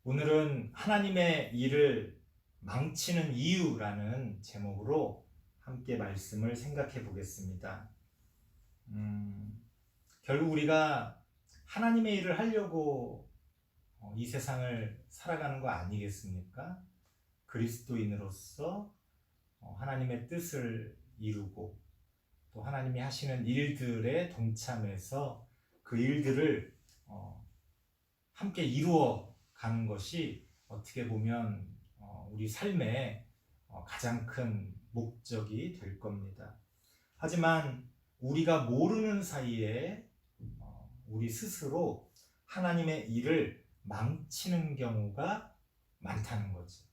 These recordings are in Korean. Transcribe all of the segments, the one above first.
오늘은 하나님의 일을 망치는 이유라는 제목으로 함께 말씀을 생각해 보겠습니다. 결국 우리가 하나님의 일을 하려고 이 세상을 살아가는 거 아니겠습니까? 그리스도인으로서 하나님의 뜻을 이루고 또 하나님이 하시는 일들에 동참해서 그 일들을 함께 이루어 가는 것이 어떻게 보면 우리 삶의 가장 큰 목적이 될 겁니다. 하지만 우리가 모르는 사이에 우리 스스로 하나님의 일을 망치는 경우가 많다는 거죠.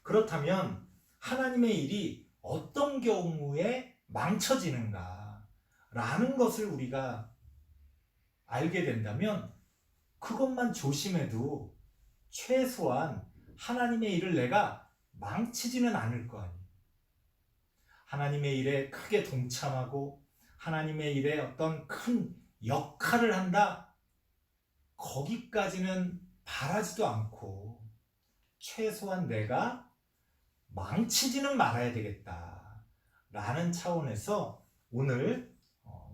그렇다면 하나님의 일이 어떤 경우에 망쳐지는가 라는 것을 우리가 알게 된다면 그것만 조심해도 최소한 하나님의 일을 내가 망치지는 않을 거 아니에요. 하나님의 일에 크게 동참하고 하나님의 일에 어떤 큰 역할을 한다? 거기까지는 바라지도 않고 최소한 내가 망치지는 말아야 되겠다 라는 차원에서 오늘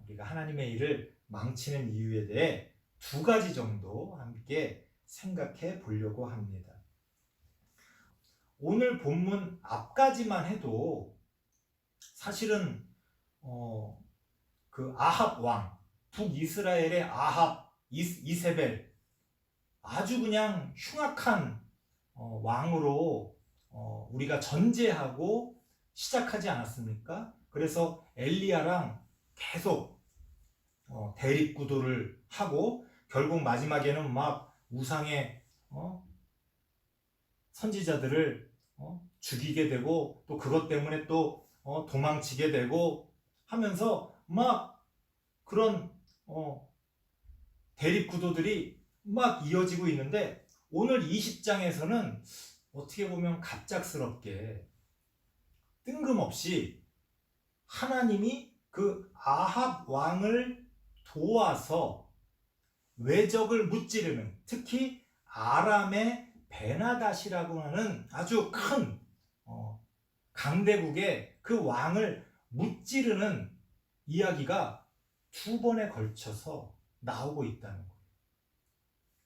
우리가 하나님의 일을 망치는 이유에 대해 두 가지 정도 함께 생각해 보려고 합니다. 오늘 본문 앞까지만 해도 사실은 그 아합 왕, 북이스라엘의 아합, 이세벨 아주 그냥 흉악한 왕으로 우리가 전제하고 시작하지 않았습니까? 그래서 엘리야랑 계속 대립구도를 하고 결국 마지막에는 막 우상의 선지자들을 죽이게 되고 또 그것 때문에 또 도망치게 되고 하면서 막 그런 대립구도들이 막 이어지고 있는데 오늘 20장에서는 어떻게 보면 갑작스럽게 뜬금없이 하나님이 그 아합 왕을 도와서 외적을 무찌르는, 특히 아람의 베나닷이라고 하는 아주 큰 강대국의 그 왕을 무찌르는 이야기가 두 번에 걸쳐서 나오고 있다는 거예요.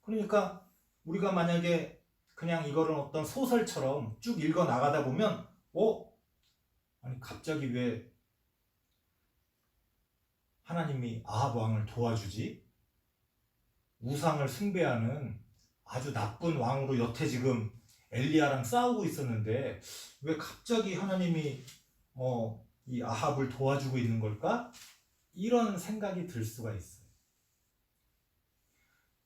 그러니까 우리가 만약에 그냥 이거를 어떤 소설처럼 쭉 읽어 나가다 보면 아니 갑자기 왜 하나님이 아합 왕을 도와주지? 우상을 숭배하는 아주 나쁜 왕으로 여태 지금 엘리야랑 싸우고 있었는데 왜 갑자기 하나님이 이 아합을 도와주고 있는 걸까? 이런 생각이 들 수가 있어요.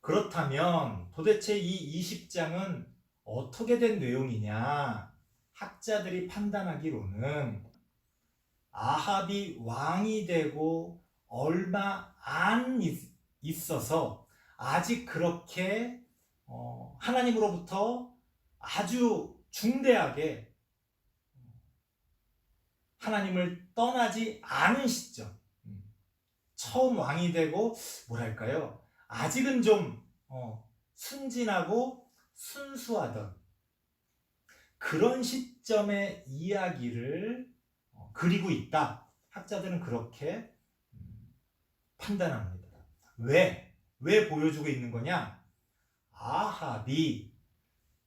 그렇다면 도대체 이 20장은 어떻게 된 내용이냐? 학자들이 판단하기로는 아합이 왕이 되고 얼마 안 있어서 아직 그렇게 하나님으로부터 아주 중대하게 하나님을 떠나지 않은 시점, 처음 왕이 되고 뭐랄까요? 아직은 좀 순진하고 순수하던 그런 시점의 이야기를 그리고 있다. 학자들은 그렇게 판단합니다. 왜 보여주고 있는 거냐? 아합이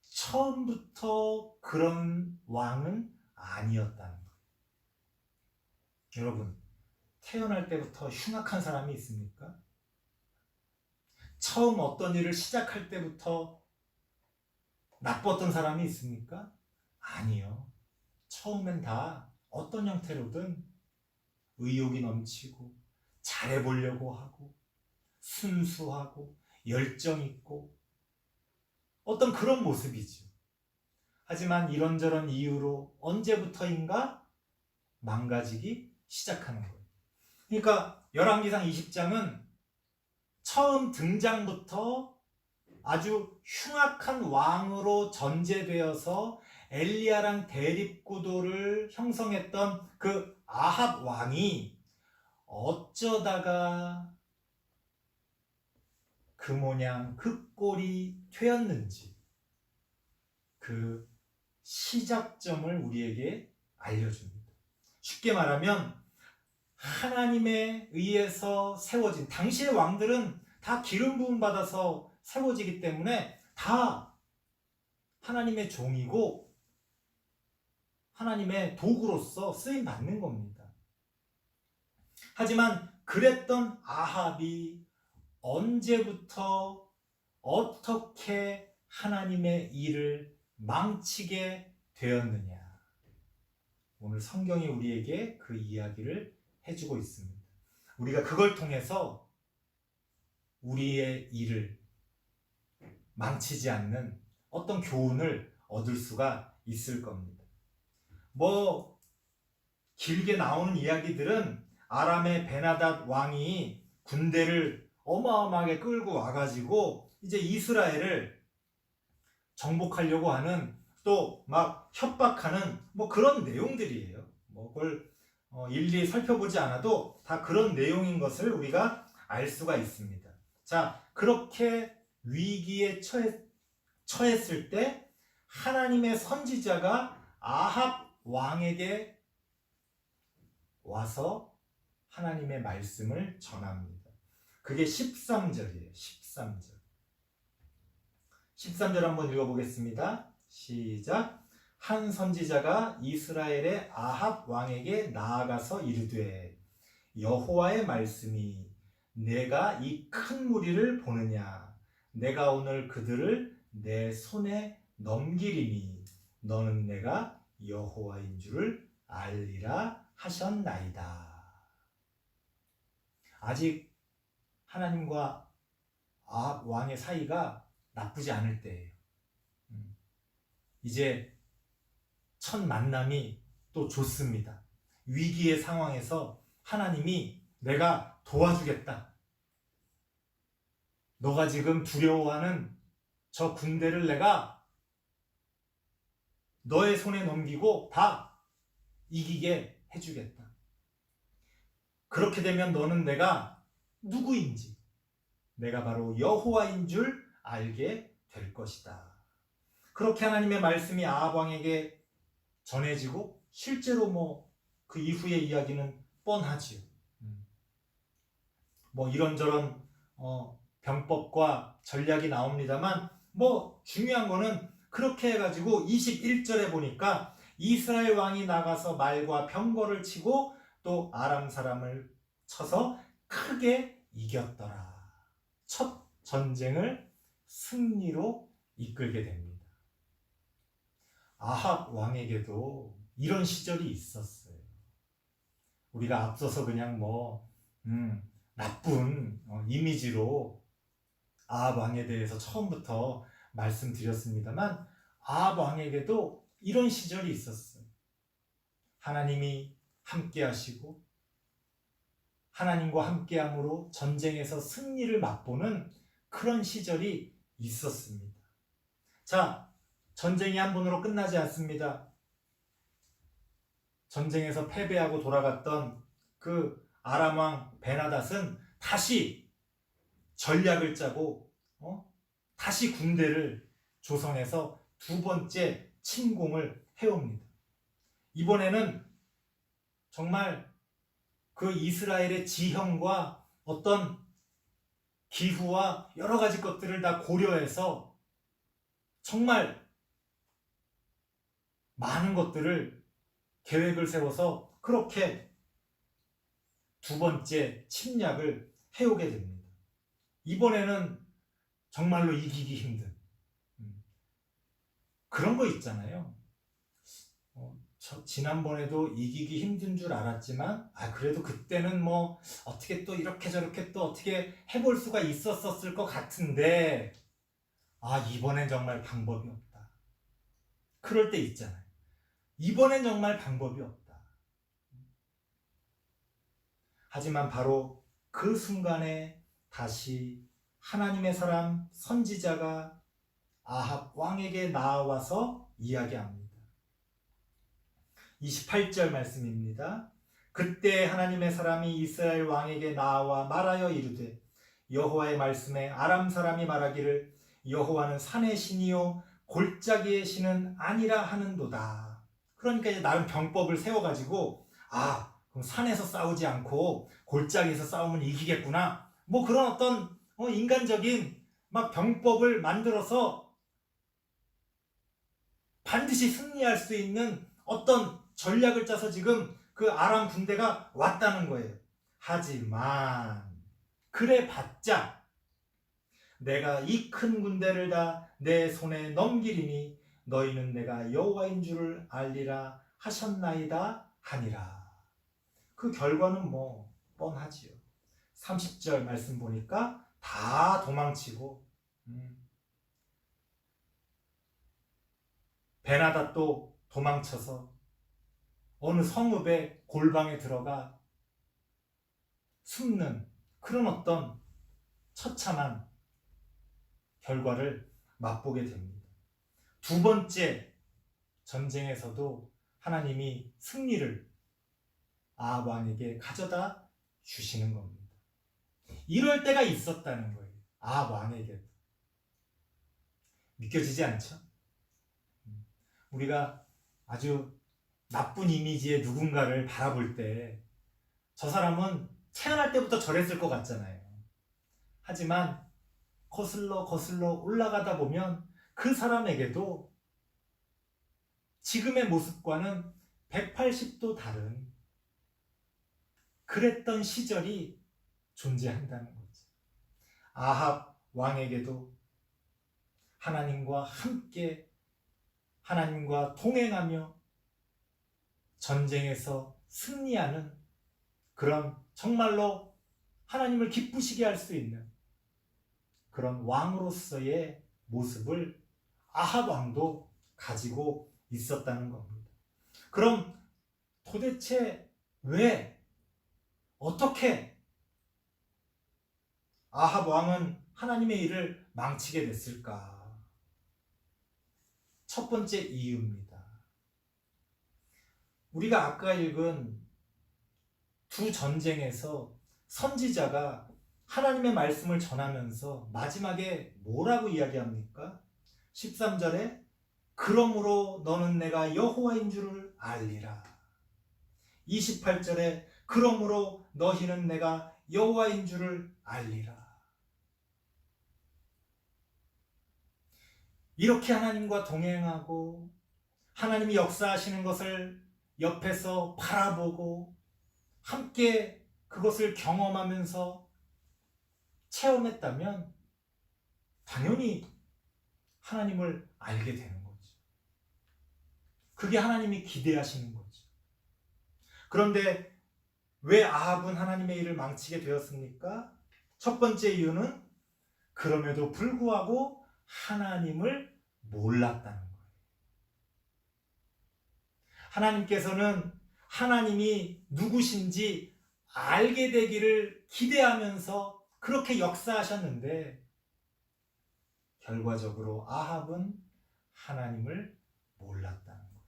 처음부터 그런 왕은 아니었다는 거예요. 여러분, 태어날 때부터 흉악한 사람이 있습니까? 처음 어떤 일을 시작할 때부터 나빴던 사람이 있습니까? 아니요. 처음엔 다 어떤 형태로든 의욕이 넘치고 잘해보려고 하고 순수하고 열정 있고 어떤 그런 모습이죠. 하지만 이런저런 이유로 언제부터인가 망가지기 시작하는 거예요. 그러니까 열왕기상 20장은 처음 등장부터 아주 흉악한 왕으로 전제되어서 엘리야랑 대립구도를 형성했던 그 아합 왕이 어쩌다가 그 모양 그 꼴이 되었는지 그 시작점을 우리에게 알려줍니다. 쉽게 말하면 하나님에 의해서 세워진, 당시의 왕들은 다 기름 부음 받아서 세워지기 때문에 다 하나님의 종이고 하나님의 도구로서 쓰임 받는 겁니다. 하지만 그랬던 아합이 언제부터 어떻게 하나님의 일을 망치게 되었느냐. 오늘 성경이 우리에게 그 이야기를 해주고 있습니다. 우리가 그걸 통해서 우리의 일을 망치지 않는 어떤 교훈을 얻을 수가 있을 겁니다. 뭐 길게 나오는 이야기들은 아람의 베나닷 왕이 군대를 어마어마하게 끌고 와가지고 이제 이스라엘을 정복하려고 하는, 또 막 협박하는 뭐 그런 내용들이에요. 뭐 그걸 일일이 살펴보지 않아도 다 그런 내용인 것을 우리가 알 수가 있습니다. 자, 그렇게 위기에 처했을 때 하나님의 선지자가 아합 왕에게 와서 하나님의 말씀을 전합니다. 그게 13절이에요. 13절. 13절 한번 읽어보겠습니다. 시작. 한 선지자가 이스라엘의 아합 왕에게 나아가서 이르되 여호와의 말씀이 내가 이 큰 무리를 보느냐. 내가 오늘 그들을 내 손에 넘기리니 너는 내가 여호와인 줄을 알리라 하셨나이다. 아직 하나님과 아합 왕의 사이가 나쁘지 않을 때예요. 이제 첫 만남이 또 좋습니다. 위기의 상황에서 하나님이 내가 도와주겠다. 너가 지금 두려워하는 저 군대를 내가 너의 손에 넘기고 다 이기게 해주겠다. 그렇게 되면 너는 내가 누구인지, 내가 바로 여호와인 줄 알게 될 것이다. 그렇게 하나님의 말씀이 아합 왕에게 전해지고 실제로 뭐 그 이후의 이야기는 뻔하지요. 뭐 이런저런 병법과 전략이 나옵니다만 뭐 중요한 거는 그렇게 해가지고 21절에 보니까 이스라엘 왕이 나가서 말과 병거를 치고 또 아람 사람을 쳐서 크게 이겼더라. 첫 전쟁을 승리로 이끌게 됩니다. 아합 왕에게도 이런 시절이 있었어요. 우리가 앞서서 그냥 뭐 나쁜 이미지로 아합 왕에 대해서 처음부터 말씀드렸습니다만 아합 왕에게도 이런 시절이 있었어요. 하나님이 함께 하시고 하나님과 함께함으로 전쟁에서 승리를 맛보는 그런 시절이 있었습니다. 자, 전쟁이 한 번으로 끝나지 않습니다. 전쟁에서 패배하고 돌아갔던 그 아람 왕 베나닷은 다시 전략을 짜고 다시 군대를 조성해서 두 번째 침공을 해옵니다. 이번에는 정말 그 이스라엘의 지형과 어떤 기후와 여러 가지 것들을 다 고려해서 정말 많은 것들을 계획을 세워서 그렇게 두 번째 침략을 해오게 됩니다. 이번에는 정말로 이기기 힘든 그런 거 있잖아요. 지난번에도 이기기 힘든 줄 알았지만 그래도 그때는 뭐 어떻게 또 이렇게 저렇게 또 어떻게 해볼 수가 있었을 것 같은데 이번엔 정말 방법이 없다. 그럴 때 있잖아요. 이번엔 정말 방법이 없다. 하지만 바로 그 순간에 다시 하나님의 사람 선지자가 아합 왕에게 나와서 이야기합니다. 28절 말씀입니다. 그때 하나님의 사람이 이스라엘 왕에게 나와 말하여 이르되 여호와의 말씀에 아람 사람이 말하기를 여호와는 산의 신이요 골짜기의 신은 아니라 하는도다. 그러니까 이제 나름 병법을 세워가지고 그럼 산에서 싸우지 않고 골짜기에서 싸우면 이기겠구나. 뭐 그런 어떤 인간적인 막 병법을 만들어서 반드시 승리할 수 있는 어떤 전략을 짜서 지금 그 아람 군대가 왔다는 거예요. 하지만 그래 봤자 내가 이 큰 군대를 다 내 손에 넘기리니 너희는 내가 여호와인 줄을 알리라 하셨나이다 하니라. 그 결과는 뭐 뻔하지요. 30절 말씀 보니까 다 도망치고 베나닷도 도망쳐서 어느 성읍의 골방에 들어가 숨는 그런 어떤 처참한 결과를 맛보게 됩니다. 두 번째 전쟁에서도 하나님이 승리를 아합 왕에게 가져다 주시는 겁니다. 이럴 때가 있었다는 거예요. 아합 왕에게도. 믿겨지지 않죠? 우리가 아주 나쁜 이미지의 누군가를 바라볼 때 저 사람은 태어날 때부터 저랬을 것 같잖아요. 하지만 거슬러 올라가다 보면 그 사람에게도 지금의 모습과는 180도 다른 그랬던 시절이 존재한다는 거죠. 아합 왕에게도 하나님과 함께 하나님과 동행하며 전쟁에서 승리하는 그런 정말로 하나님을 기쁘시게 할 수 있는 그런 왕으로서의 모습을 아합 왕도 가지고 있었다는 겁니다. 그럼 도대체 왜 어떻게 아합 왕은 하나님의 일을 망치게 됐을까? 첫 번째 이유입니다. 우리가 아까 읽은 두 전쟁에서 선지자가 하나님의 말씀을 전하면서 마지막에 뭐라고 이야기합니까? 13절에 그러므로 너는 내가 여호와인 줄을 알리라. 28절에 그러므로 너희는 내가 여호와인 줄을 알리라. 이렇게 하나님과 동행하고 하나님이 역사하시는 것을 옆에서 바라보고 함께 그것을 경험하면서 체험했다면 당연히 하나님을 알게 되는 거죠. 그게 하나님이 기대하시는 거죠. 그런데 왜 아합은 하나님의 일을 망치게 되었습니까? 첫 번째 이유는 그럼에도 불구하고 하나님을 몰랐다는 거예요. 하나님께서는 하나님이 누구신지 알게 되기를 기대하면서 그렇게 역사하셨는데 결과적으로 아합은 하나님을 몰랐다는 거예요.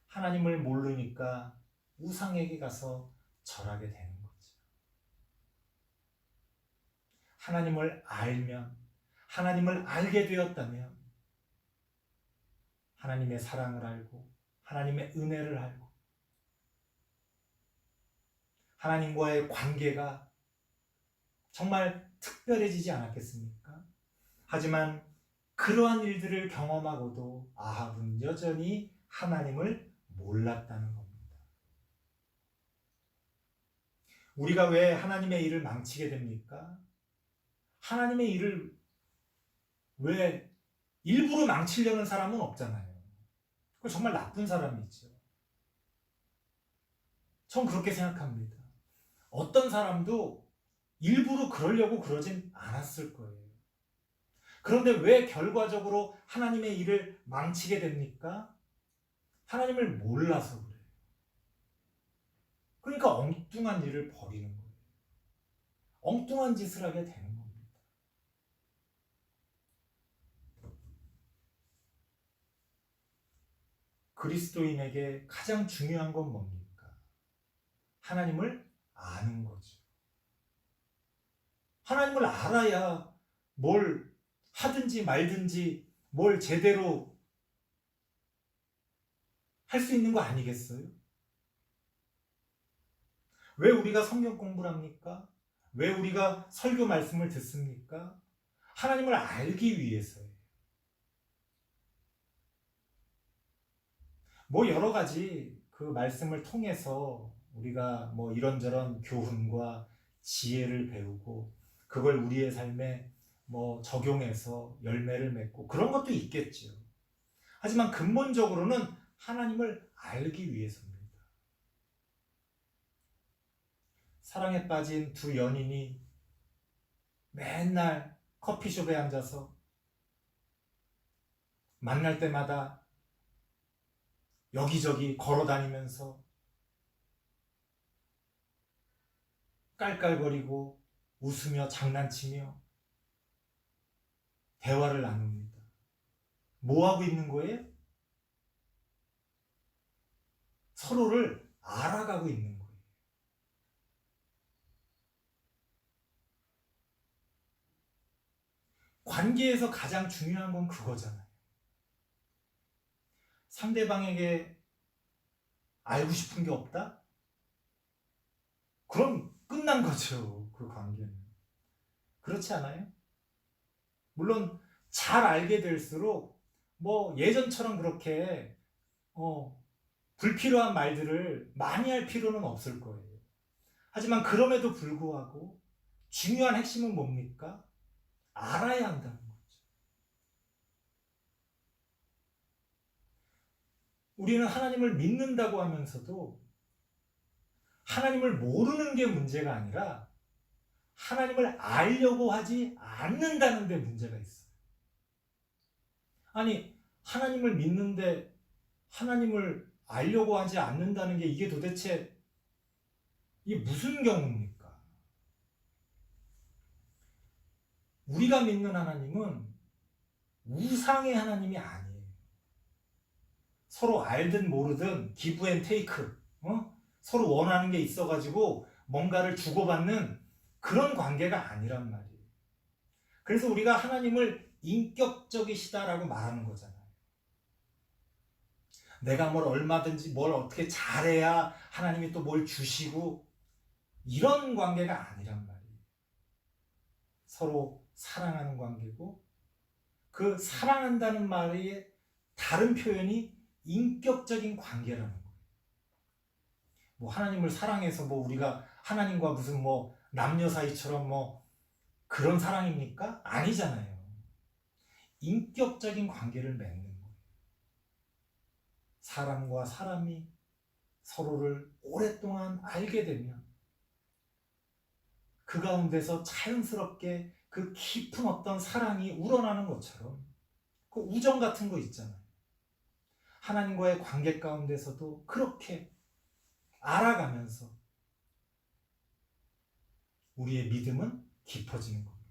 하나님을 모르니까 우상에게 가서 절하게 되는 거죠. 하나님을 알면, 하나님을 알게 되었다면 하나님의 사랑을 알고 하나님의 은혜를 알고 하나님과의 관계가 정말 특별해지지 않았겠습니까? 하지만 그러한 일들을 경험하고도 아합은 여전히 하나님을 몰랐다는 겁니다. 우리가 왜 하나님의 일을 망치게 됩니까? 하나님의 일을 왜 일부러 망치려는 사람은 없잖아요. 그건 정말 나쁜 사람이죠. 전 그렇게 생각합니다. 어떤 사람도 일부러 그러려고 그러진 않았을 거예요. 그런데 왜 결과적으로 하나님의 일을 망치게 됩니까? 하나님을 몰라서 그래요. 그러니까 엉뚱한 일을 벌이는 거예요. 엉뚱한 짓을 하게 되는 겁니다. 그리스도인에게 가장 중요한 건 뭡니까? 하나님을 아는 거죠. 하나님을 알아야 뭘 하든지 말든지 뭘 제대로 할 수 있는 거 아니겠어요? 왜 우리가 성경 공부를 합니까? 왜 우리가 설교 말씀을 듣습니까? 하나님을 알기 위해서예요. 뭐 여러 가지 그 말씀을 통해서 우리가 뭐 이런저런 교훈과 지혜를 배우고 그걸 우리의 삶에 뭐 적용해서 열매를 맺고 그런 것도 있겠죠. 하지만 근본적으로는 하나님을 알기 위해서입니다. 사랑에 빠진 두 연인이 맨날 커피숍에 앉아서 만날 때마다 여기저기 걸어 다니면서 깔깔거리고 웃으며 장난치며 대화를 나눕니다. 뭐 하고 있는 거예요? 서로를 알아가고 있는 거예요. 관계에서 가장 중요한 건 그거잖아요. 상대방에게 알고 싶은 게 없다? 그럼 끝난 거죠. 그 관계는. 그렇지 않아요? 물론 잘 알게 될수록 뭐 예전처럼 그렇게 불필요한 말들을 많이 할 필요는 없을 거예요. 하지만 그럼에도 불구하고 중요한 핵심은 뭡니까? 알아야 한다는 거죠. 우리는 하나님을 믿는다고 하면서도 하나님을 모르는 게 문제가 아니라 하나님을 알려고 하지 않는다는 데 문제가 있어요. 아니, 하나님을 믿는데 하나님을 알려고 하지 않는다는 게 이게 도대체 이게 무슨 경우입니까? 우리가 믿는 하나님은 우상의 하나님이 아니에요. 서로 알든 모르든 기브 앤 테이크, 서로 원하는 게 있어가지고 뭔가를 주고받는 그런 관계가 아니란 말이에요. 그래서 우리가 하나님을 인격적이시다라고 말하는 거잖아요. 내가 뭘 얼마든지 뭘 어떻게 잘해야 하나님이 또 뭘 주시고 이런 관계가 아니란 말이에요. 서로 사랑하는 관계고 그 사랑한다는 말의 다른 표현이 인격적인 관계라는 거예요. 뭐 하나님을 사랑해서 뭐 우리가 하나님과 무슨 뭐 남녀 사이처럼 뭐 그런 사랑입니까? 아니잖아요. 인격적인 관계를 맺는 거예요. 사람과 사람이 서로를 오랫동안 알게 되면 그 가운데서 자연스럽게 그 깊은 어떤 사랑이 우러나는 것처럼 그 우정 같은 거 있잖아요. 하나님과의 관계 가운데서도 그렇게 알아가면서 우리의 믿음은 깊어지는 겁니다.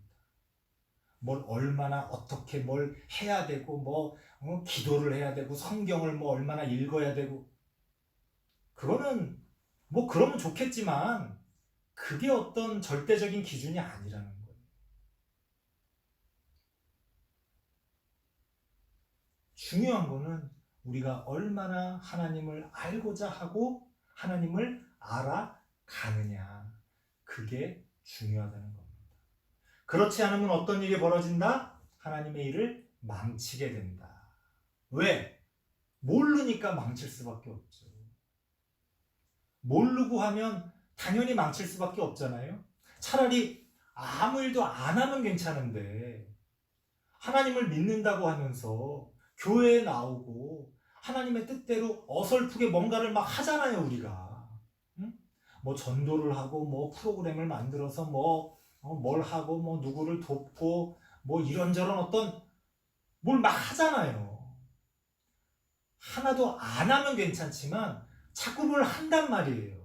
뭘 얼마나 어떻게 뭘 해야 되고 뭐 기도를 해야 되고 성경을 뭐 얼마나 읽어야 되고 그거는 뭐 그러면 좋겠지만 그게 어떤 절대적인 기준이 아니라는 거예요. 중요한 거는 우리가 얼마나 하나님을 알고자 하고 하나님을 알아가느냐. 그게 중요하다는 겁니다. 그렇지 않으면 어떤 일이 벌어진다? 하나님의 일을 망치게 된다. 왜? 모르니까 망칠 수밖에 없죠. 모르고 하면 당연히 망칠 수밖에 없잖아요. 차라리 아무 일도 안 하면 괜찮은데 하나님을 믿는다고 하면서 교회에 나오고 하나님의 뜻대로 어설프게 뭔가를 막 하잖아요, 우리가. 응? 뭐 전도를 하고 뭐 프로그램을 만들어서 뭘 하고 뭐 누구를 돕고 뭐 이런저런 어떤 뭘 막 하잖아요. 하나도 안 하면 괜찮지만 자꾸 뭘 한단 말이에요.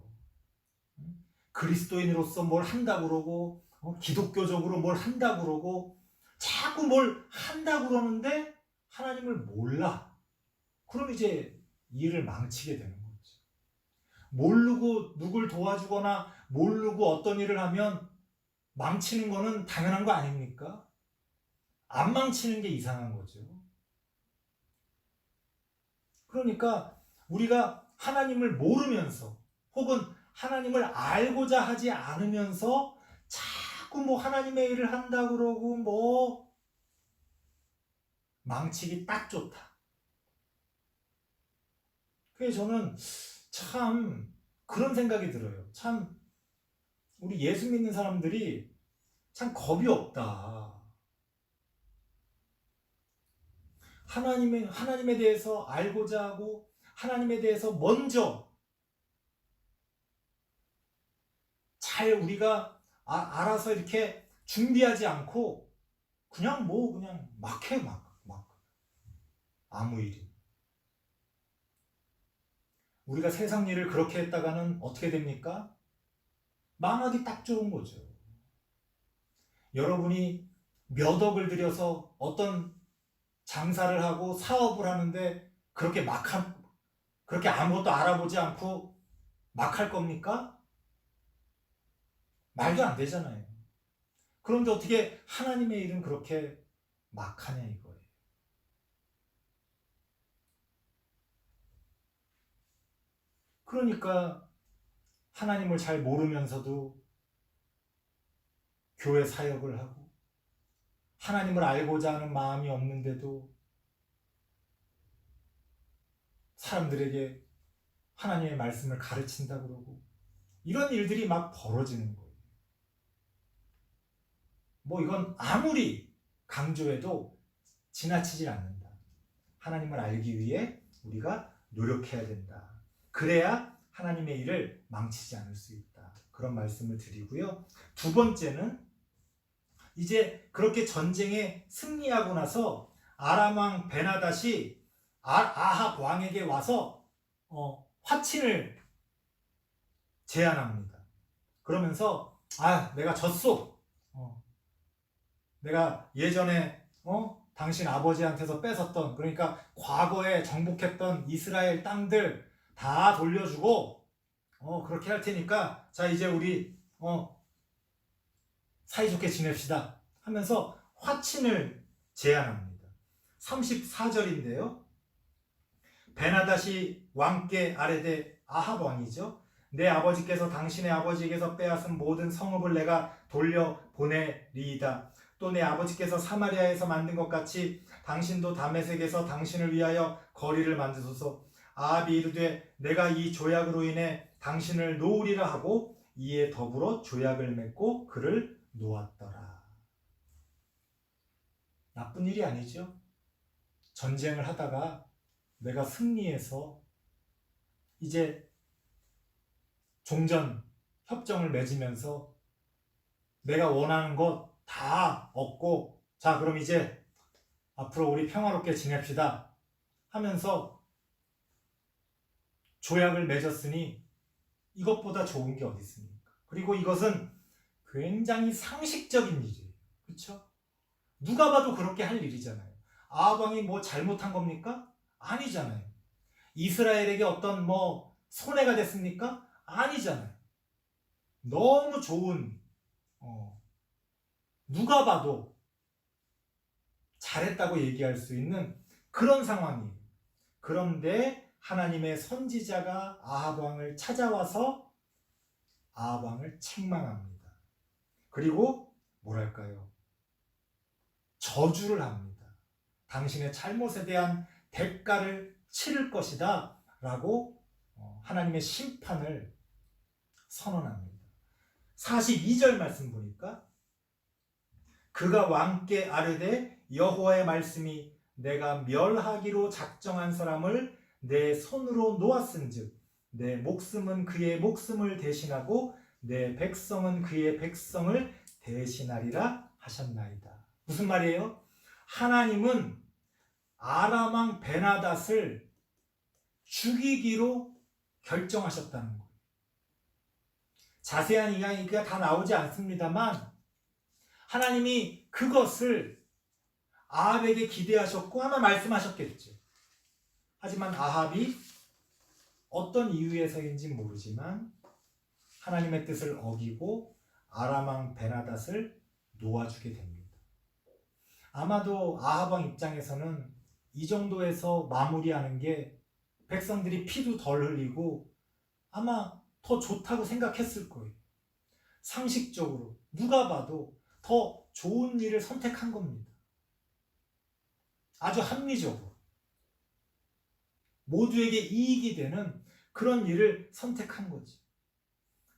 그리스도인으로서 뭘 한다 그러고 기독교적으로 뭘 한다 그러고 자꾸 뭘 한다 그러는데 하나님을 몰라. 그럼 이제 일을 망치게 되는 거죠. 모르고 누굴 도와주거나 모르고 어떤 일을 하면 망치는 거는 당연한 거 아닙니까? 안 망치는 게 이상한 거죠. 그러니까 우리가 하나님을 모르면서 혹은 하나님을 알고자 하지 않으면서 자꾸 뭐 하나님의 일을 한다 그러고 뭐 망치기 딱 좋다. 그래서 저는 참 그런 생각이 들어요. 참 우리 예수 믿는 사람들이 참 겁이 없다. 하나님에 대해서 알고자 하고 하나님에 대해서 먼저 잘 우리가 알아서 이렇게 준비하지 않고 그냥 막 해, 막. 아무 일이. 우리가 세상 일을 그렇게 했다가는 어떻게 됩니까? 망하기 딱 좋은 거죠. 여러분이 몇 억을 들여서 어떤 장사를 하고 사업을 하는데 그렇게 아무것도 알아보지 않고 막 할 겁니까? 말도 안 되잖아요. 그런데 어떻게 하나님의 일은 그렇게 막 하냐 이거예요. 그러니까 하나님을 잘 모르면서도 교회 사역을 하고 하나님을 알고자 하는 마음이 없는데도 사람들에게 하나님의 말씀을 가르친다 그러고 이런 일들이 막 벌어지는 거예요. 뭐 이건 아무리 강조해도 지나치질 않는다. 하나님을 알기 위해 우리가 노력해야 된다. 그래야 하나님의 일을 망치지 않을 수 있다. 그런 말씀을 드리고요. 두 번째는 이제 그렇게 전쟁에 승리하고 나서 아람 왕 베나닷이 아합 왕에게 와서 화친을 제안합니다. 그러면서 내가 졌소. 내가 예전에 당신 아버지한테서 뺏었던 그러니까 과거에 정복했던 이스라엘 땅들 다 돌려주고 그렇게 할 테니까 자 이제 우리 사이좋게 지냅시다 하면서 화친을 제안합니다. 34절인데요. 베나닷이 왕께 아뢰되 아합 왕이죠. 내 아버지께서 당신의 아버지에게서 빼앗은 모든 성읍을 내가 돌려보내리이다. 또 내 아버지께서 사마리아에서 만든 것 같이 당신도 다메섹에서 당신을 위하여 거리를 만드소서. 아합이 이르되 내가 이 조약으로 인해 당신을 놓으리라 하고 이에 더불어 조약을 맺고 그를 놓았더라. 나쁜 일이 아니죠. 전쟁을 하다가 내가 승리해서 이제 종전 협정을 맺으면서 내가 원하는 것 다 얻고 자 그럼 이제 앞으로 우리 평화롭게 지냅시다 하면서 조약을 맺었으니 이것보다 좋은 게 어디 있습니까? 그리고 이것은 굉장히 상식적인 일이에요. 그렇죠? 누가 봐도 그렇게 할 일이잖아요. 아합 왕이 뭐 잘못한 겁니까? 아니잖아요. 이스라엘에게 어떤 뭐 손해가 됐습니까? 아니잖아요. 너무 좋은 누가 봐도 잘했다고 얘기할 수 있는 그런 상황이에요. 그런데 하나님의 선지자가 아합 왕을 찾아와서 아합 왕을 책망합니다. 그리고 뭐랄까요? 저주를 합니다. 당신의 잘못에 대한 대가를 치를 것이다 라고 하나님의 심판을 선언합니다. 42절 말씀 보니까 그가 왕께 아뢰되 여호와의 말씀이 내가 멸하기로 작정한 사람을 내 손으로 놓았은즉 내 목숨은 그의 목숨을 대신하고 내 백성은 그의 백성을 대신하리라 하셨나이다. 무슨 말이에요? 하나님은 아람 왕 베나닷을 죽이기로 결정하셨다는 거예요. 자세한 이야기가 다 나오지 않습니다만 하나님이 그것을 아합에게 기대하셨고 아마 말씀하셨겠죠. 하지만 아합이 어떤 이유에서인지 모르지만 하나님의 뜻을 어기고 아람 왕 베나닷을 놓아주게 됩니다. 아마도 아합 왕 입장에서는 이 정도에서 마무리하는 게 백성들이 피도 덜 흘리고 아마 더 좋다고 생각했을 거예요. 상식적으로 누가 봐도 더 좋은 일을 선택한 겁니다. 아주 합리적으로 모두에게 이익이 되는 그런 일을 선택한 거지.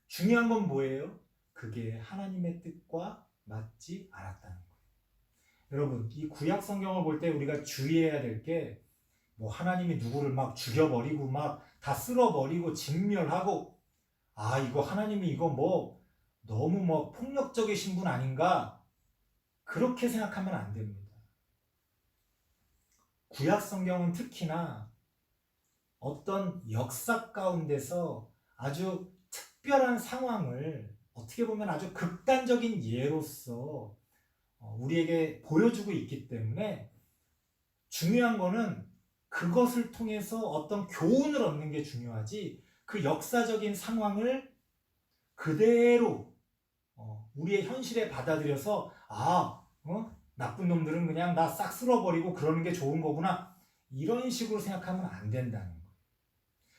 중요한 건 뭐예요? 그게 하나님의 뜻과 맞지 않았다는 거예요. 여러분, 이 구약 성경을 볼 때 우리가 주의해야 될 게 뭐 하나님이 누구를 막 죽여버리고 막 다 쓸어버리고 진멸하고 이거 하나님이 이거 뭐 너무 뭐 폭력적이신 분 아닌가? 그렇게 생각하면 안 됩니다. 구약 성경은 특히나 어떤 역사 가운데서 아주 특별한 상황을 어떻게 보면 아주 극단적인 예로서 우리에게 보여주고 있기 때문에 중요한 거는 그것을 통해서 어떤 교훈을 얻는 게 중요하지, 그 역사적인 상황을 그대로 우리의 현실에 받아들여서 나쁜 놈들은 그냥 나 싹 쓸어버리고 그러는 게 좋은 거구나, 이런 식으로 생각하면 안 된다는 거예요.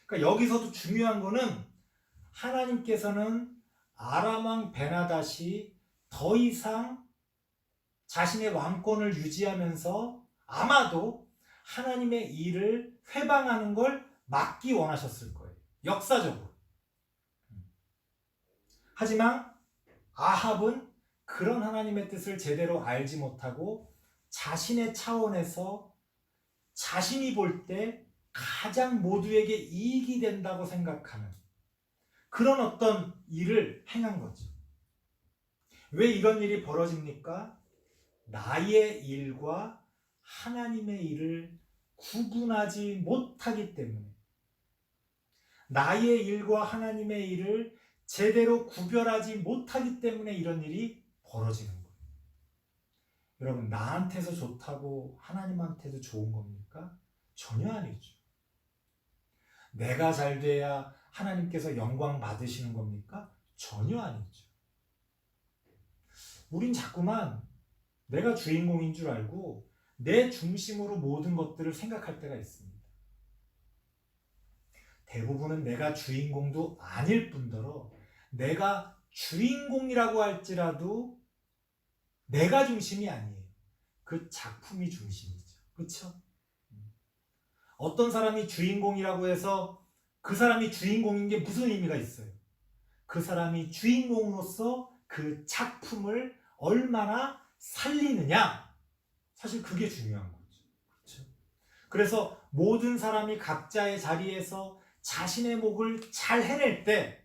그러니까 여기서도 중요한 거는 하나님께서는 아람 왕 베나닷이 더 이상 자신의 왕권을 유지하면서 아마도 하나님의 일을 회방하는 걸 막기 원하셨을 거예요. 역사적으로. 하지만 아합은 그런 하나님의 뜻을 제대로 알지 못하고 자신의 차원에서 자신이 볼 때 가장 모두에게 이익이 된다고 생각하는 그런 어떤 일을 행한 거죠. 왜 이런 일이 벌어집니까? 나의 일과 하나님의 일을 구분하지 못하기 때문에, 나의 일과 하나님의 일을 제대로 구별하지 못하기 때문에 이런 일이 벌어지는 거예요. 여러분, 나한테서 좋다고 하나님한테도 좋은 겁니까? 전혀 아니죠. 내가 잘 돼야 하나님께서 영광 받으시는 겁니까? 전혀 아니죠. 우린 자꾸만 내가 주인공인 줄 알고 내 중심으로 모든 것들을 생각할 때가 있습니다. 대부분은 내가 주인공도 아닐 뿐더러 내가 주인공이라고 할지라도 내가 중심이 아니에요. 그 작품이 중심이죠. 그렇죠? 어떤 사람이 주인공이라고 해서 그 사람이 주인공인 게 무슨 의미가 있어요? 그 사람이 주인공으로서 그 작품을 얼마나 살리느냐, 사실 그게 중요한 거죠. 그렇죠? 그래서 모든 사람이 각자의 자리에서 자신의 몫을 잘 해낼 때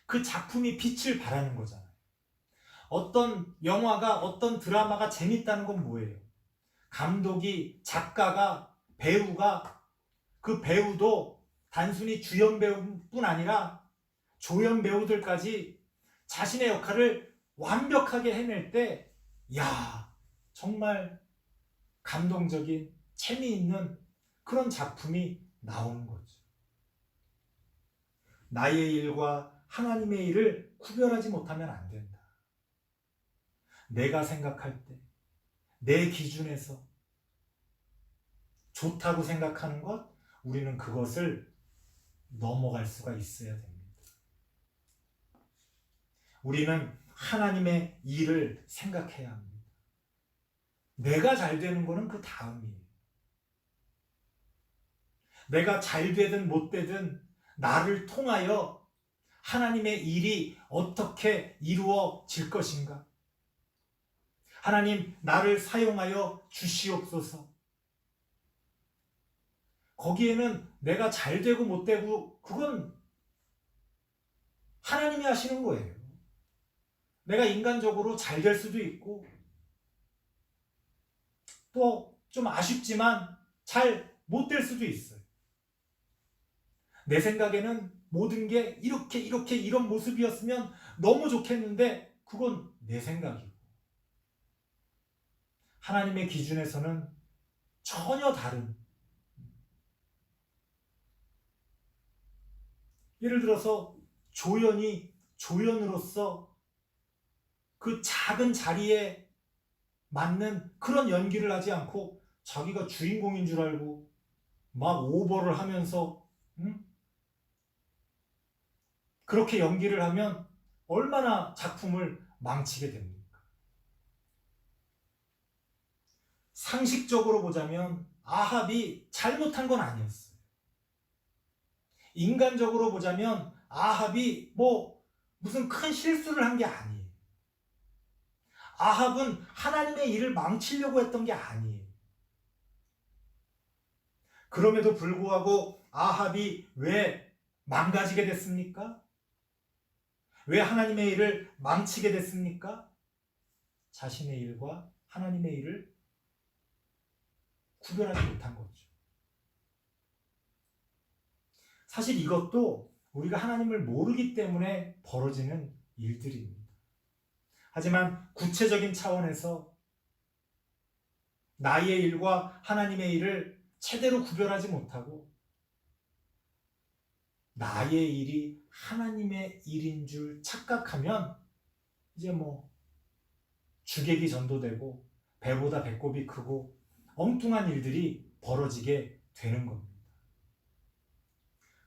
그 작품이 빛을 발하는 거잖아요. 어떤 영화가, 어떤 드라마가 재밌다는 건 뭐예요? 감독이, 작가가, 배우가, 그 배우도 단순히 주연 배우뿐 아니라 조연 배우들까지 자신의 역할을 완벽하게 해낼 때, 정말 감동적인, 재미있는 그런 작품이 나오는 거죠. 나의 일과 하나님의 일을 구별하지 못하면 안 된다. 내가 생각할 때, 내 기준에서 좋다고 생각하는 것, 우리는 그것을 넘어갈 수가 있어야 됩니다. 우리는 하나님의 일을 생각해야 합니다. 내가 잘 되는 거는 그 다음이에요. 내가 잘 되든 못 되든 나를 통하여 하나님의 일이 어떻게 이루어질 것인가? 하나님, 나를 사용하여 주시옵소서. 거기에는 내가 잘 되고 못 되고 그건 하나님이 하시는 거예요. 내가 인간적으로 잘 될 수도 있고 또 좀 아쉽지만 잘 못 될 수도 있어요. 내 생각에는 모든 게 이렇게 이런 모습이었으면 너무 좋겠는데 그건 내 생각이고 하나님의 기준에서는 전혀 다른, 예를 들어서 조연이 조연으로서 그 작은 자리에 맞는 그런 연기를 하지 않고 자기가 주인공인 줄 알고 막 오버를 하면서 그렇게 연기를 하면 얼마나 작품을 망치게 됩니까? 상식적으로 보자면 아합이 잘못한 건 아니었어요. 인간적으로 보자면 아합이 무슨 큰 실수를 한 게 아니에요. 아합은 하나님의 일을 망치려고 했던 게 아니에요. 그럼에도 불구하고 아합이 왜 망가지게 됐습니까? 왜 하나님의 일을 망치게 됐습니까? 자신의 일과 하나님의 일을 구별하지 못한 거죠. 사실 이것도 우리가 하나님을 모르기 때문에 벌어지는 일들입니다. 하지만 구체적인 차원에서 나의 일과 하나님의 일을 제대로 구별하지 못하고 나의 일이 하나님의 일인 줄 착각하면 이제 주객이 전도되고 배보다 배꼽이 크고 엉뚱한 일들이 벌어지게 되는 겁니다.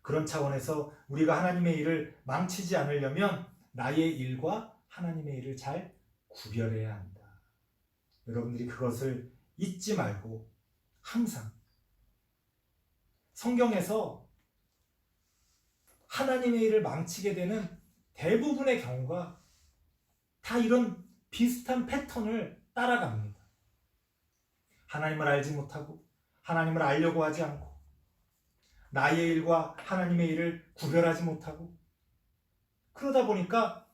그런 차원에서 우리가 하나님의 일을 망치지 않으려면 나의 일과 하나님의 일을 잘 구별해야 한다. 여러분들이 그것을 잊지 말고 항상 성경에서 하나님의 일을 망치게 되는 대부분의 경우가 다 이런 비슷한 패턴을 따라갑니다. 하나님을 알지 못하고 하나님을 알려고 하지 않고 나의 일과 하나님의 일을 구별하지 못하고 그러다 보니까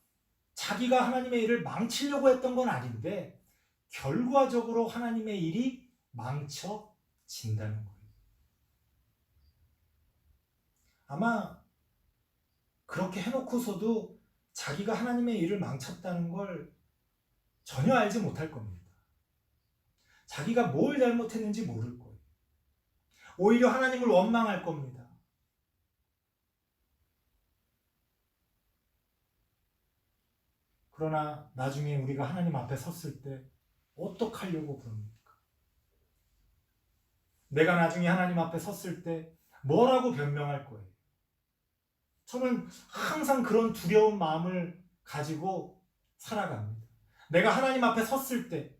자기가 하나님의 일을 망치려고 했던 건 아닌데 결과적으로 하나님의 일이 망쳐진다는 거예요. 아마 그렇게 해놓고서도 자기가 하나님의 일을 망쳤다는 걸 전혀 알지 못할 겁니다. 자기가 뭘 잘못했는지 모를 거예요. 오히려 하나님을 원망할 겁니다. 그러나 나중에 우리가 하나님 앞에 섰을 때 어떡하려고 그럽니까? 내가 나중에 하나님 앞에 섰을 때 뭐라고 변명할 거예요? 저는 항상 그런 두려운 마음을 가지고 살아갑니다. 내가 하나님 앞에 섰을 때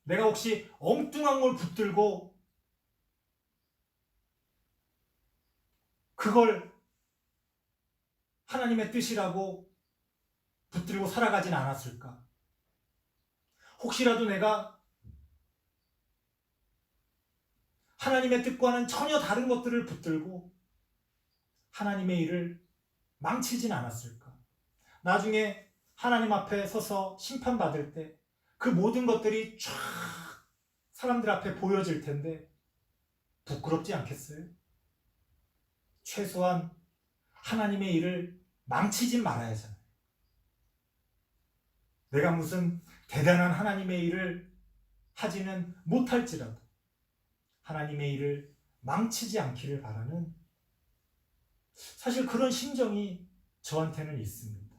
내가 혹시 엉뚱한 걸 붙들고 그걸 하나님의 뜻이라고 붙들고 살아가진 않았을까? 혹시라도 내가 하나님의 뜻과는 전혀 다른 것들을 붙들고 하나님의 일을 망치진 않았을까? 나중에 하나님 앞에 서서 심판받을 때 그 모든 것들이 쫙 사람들 앞에 보여질 텐데 부끄럽지 않겠어요? 최소한 하나님의 일을 망치진 말아야 하잖아요. 내가 무슨 대단한 하나님의 일을 하지는 못할지라도 하나님의 일을 망치지 않기를 바라는 사실 그런 심정이 저한테는 있습니다.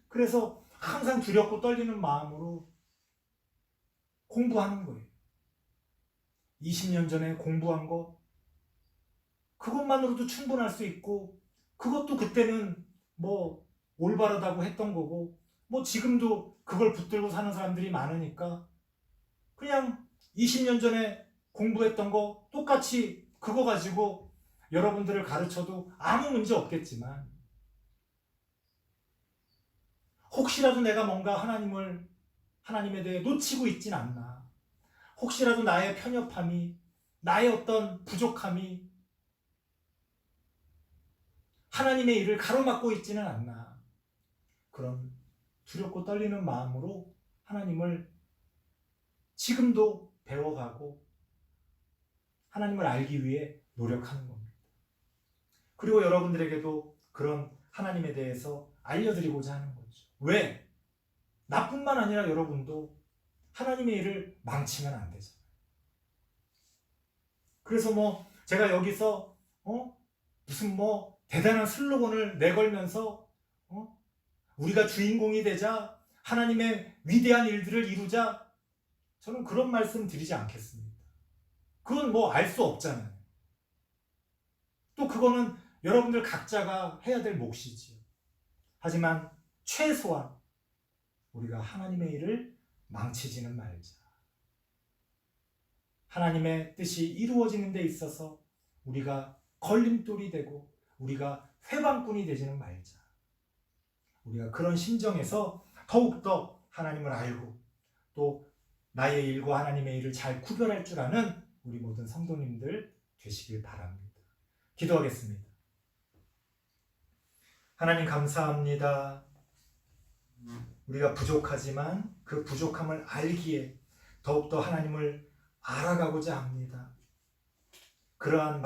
그래서 항상 두렵고 떨리는 마음으로 공부하는 거예요. 20년 전에 공부한 거 그것만으로도 충분할 수 있고 그것도 그때는 올바르다고 했던 거고 지금도 그걸 붙들고 사는 사람들이 많으니까 그냥 20년 전에 공부했던 거 똑같이 그거 가지고 여러분들을 가르쳐도 아무 문제 없겠지만 혹시라도 내가 뭔가 하나님에 대해 놓치고 있진 않나. 혹시라도 나의 편협함이, 나의 어떤 부족함이 하나님의 일을 가로막고 있지는 않나. 그런 두렵고 떨리는 마음으로 하나님을 지금도 배워가고 하나님을 알기 위해 노력하는 겁니다. 그리고 여러분들에게도 그런 하나님에 대해서 알려드리고자 하는 거죠. 왜? 나뿐만 아니라 여러분도 하나님의 일을 망치면 안 되잖아요. 그래서 제가 여기서 무슨 대단한 슬로건을 내걸면서 우리가 주인공이 되자 하나님의 위대한 일들을 이루자, 저는 그런 말씀 드리지 않겠습니다. 그건 뭐 알 수 없잖아요. 또 그거는 여러분들 각자가 해야 될 몫이지요. 하지만 최소한 우리가 하나님의 일을 망치지는 말자. 하나님의 뜻이 이루어지는 데 있어서 우리가 걸림돌이 되고 우리가 회방꾼이 되지는 말자. 우리가 그런 심정에서 더욱더 하나님을 알고 또 나의 일과 하나님의 일을 잘 구별할 줄 아는 우리 모든 성도님들 되시길 바랍니다. 기도하겠습니다. 하나님 감사합니다. 우리가 부족하지만 그 부족함을 알기에 더욱더 하나님을 알아가고자 합니다. 그러한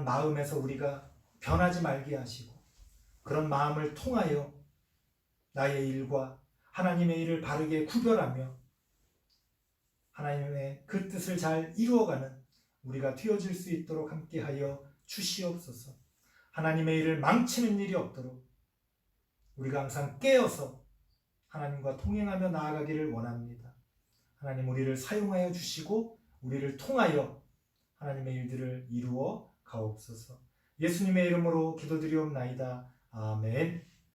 마음에서 우리가 변하지 말게 하시고 그런 마음을 통하여 나의 일과 하나님의 일을 바르게 구별하며 하나님의 그 뜻을 잘 이루어가는 우리가 되어질 수 있도록 함께하여 주시옵소서. 하나님의 일을 망치는 일이 없도록 우리가 항상 깨어서 하나님과 통행하며 나아가기를 원합니다. 하나님 우리를 사용하여 주시고 우리를 통하여 하나님의 일들을 이루어 가옵소서. 예수님의 이름으로 기도드리옵나이다. 아멘.